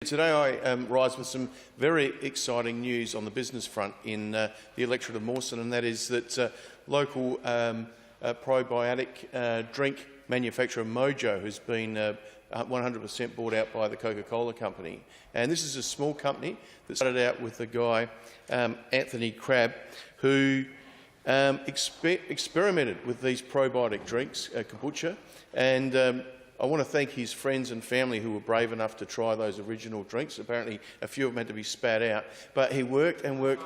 Today I rise with some very exciting news on the business front in the electorate of Mawson, and that is that local probiotic drink manufacturer Mojo has been 100% bought out by the Coca-Cola company. And this is a small company that started out with a guy, Anthony Crabb, who experimented with these probiotic drinks, kombucha, and I want to thank his friends and family who were brave enough to try those original drinks. Apparently a few of them had to be spat out, but he worked and worked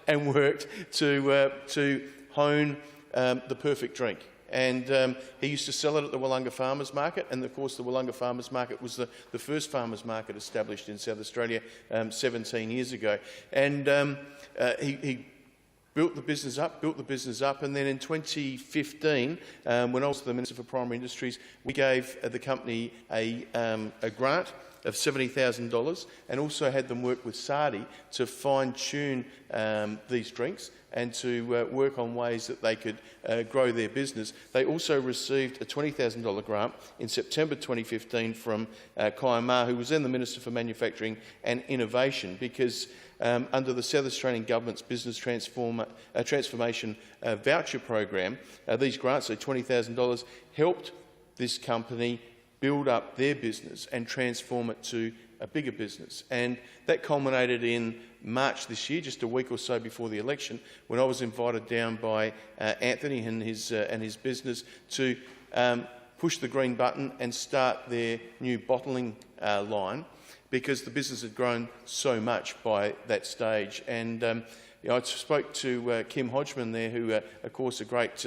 and worked to hone the perfect drink. And he used to sell it at the Wollonga Farmers Market, and of course the Wollonga Farmers Market was the first farmers market established in South Australia 17 years ago. And he built the business up, and then in 2015, when I was the Minister for Primary Industries, we gave the company a grant of $70,000 and also had them work with Sardi to fine-tune these drinks and to work on ways that they could grow their business. They also received a $20,000 grant in September 2015 from Kai Ma, who was then the Minister for Manufacturing and Innovation, because under the South Australian Government's Business Transformation Voucher Program, these grants, so $20,000, helped this company build up their business and transform it to a bigger business. And that culminated in March this year, just a week or so before the election, when I was invited down by Anthony and his business to push the green button and start their new bottling line, because the business had grown so much by that stage. And I spoke to Kim Hodgman there, who, of course, a great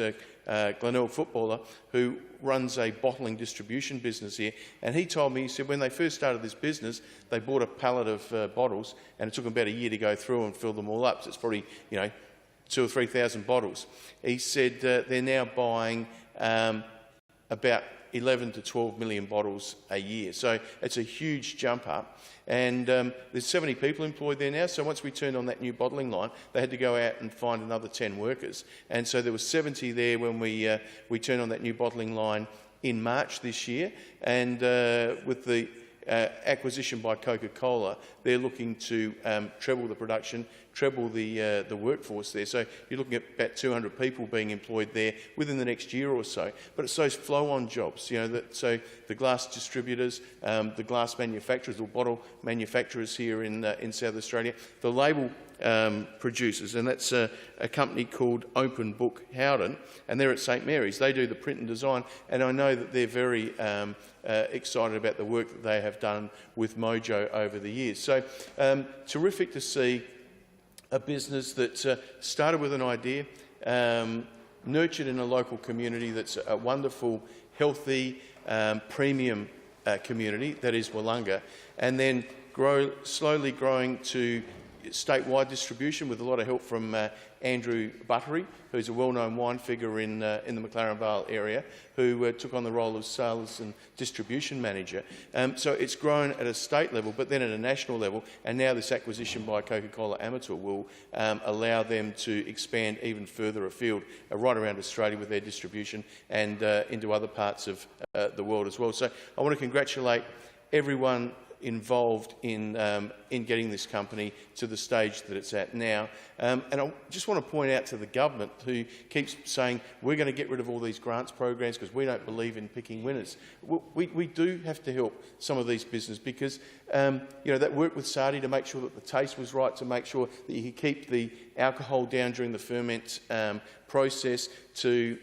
Glenelg footballer who runs a bottling distribution business here, and he told me, he said, when they first started this business, they bought a pallet of bottles, and it took them about a year to go through and fill them all up. So it's probably 2,000 or 3,000 bottles. He said they're now buying about 11 to 12 million bottles a year. So it's a huge jump up. And there's 70 people employed there now. So once we turned on that new bottling line, they had to go out and find another 10 workers. And so there was 70 there when we turned on that new bottling line in March this year. And with the acquisition by Coca-Cola, they're looking to treble the production, treble the workforce there. So you're looking at about 200 people being employed there within the next year or so. But it's those flow-on jobs, so the glass distributors, the glass manufacturers or bottle manufacturers here in South Australia, the label producers, and that's a company called Open Book Howden, and they're at St Mary's. They do the print and design, and I know that they're very excited about the work that they have done with Mojo over the years. So terrific to see a business that started with an idea, nurtured in a local community that's a wonderful, healthy, premium community that is Wollonga, and then slowly growing to statewide distribution with a lot of help from Andrew Buttery, who's a well-known wine figure in the McLaren Vale area, who took on the role of sales and distribution manager. So it's grown at a state level, but then at a national level, and now this acquisition by Coca-Cola Amateur will allow them to expand even further afield, right around Australia with their distribution and into other parts of the world as well. So I want to congratulate everyone involved in getting this company to the stage that it's at now. And I just want to point out to the government, who keeps saying we're going to get rid of all these grants programs because we don't believe in picking winners. We do have to help some of these businesses, because that work with Sardi to make sure that the taste was right, to make sure that you could keep the alcohol down during the ferment process, to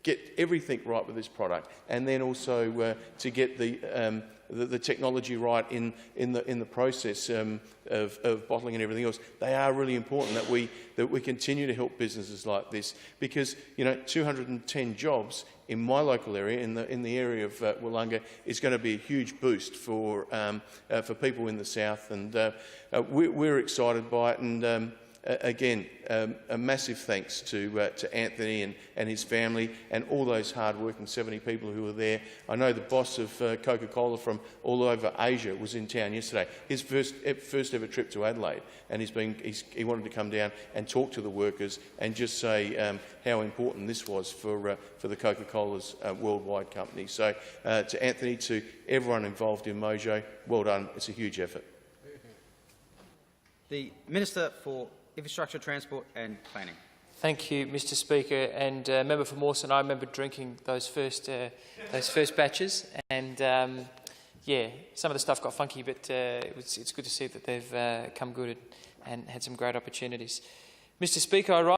get everything right with this product, and then also to get the technology right in the process of bottling and everything else. They are really important that we continue to help businesses like this, because 210 jobs in my local area, in the area of Wollonga, is going to be a huge boost for people in the south, and we're excited by it. And again, a massive thanks to Anthony and his family and all those hard-working 70 people who were there. I know the boss of Coca-Cola from all over Asia was in town yesterday. His first ever trip to Adelaide, and he wanted to come down and talk to the workers and just say how important this was for the Coca-Cola's worldwide company. So to Anthony, to everyone involved in Mojo, well done. It's a huge effort. The Minister for Infrastructure, Transport and Planning. Thank you, Mr Speaker. And Member for Mawson, I remember drinking those first batches, and yeah, some of the stuff got funky, but it's good to see that they've come good and had some great opportunities. Mr Speaker, I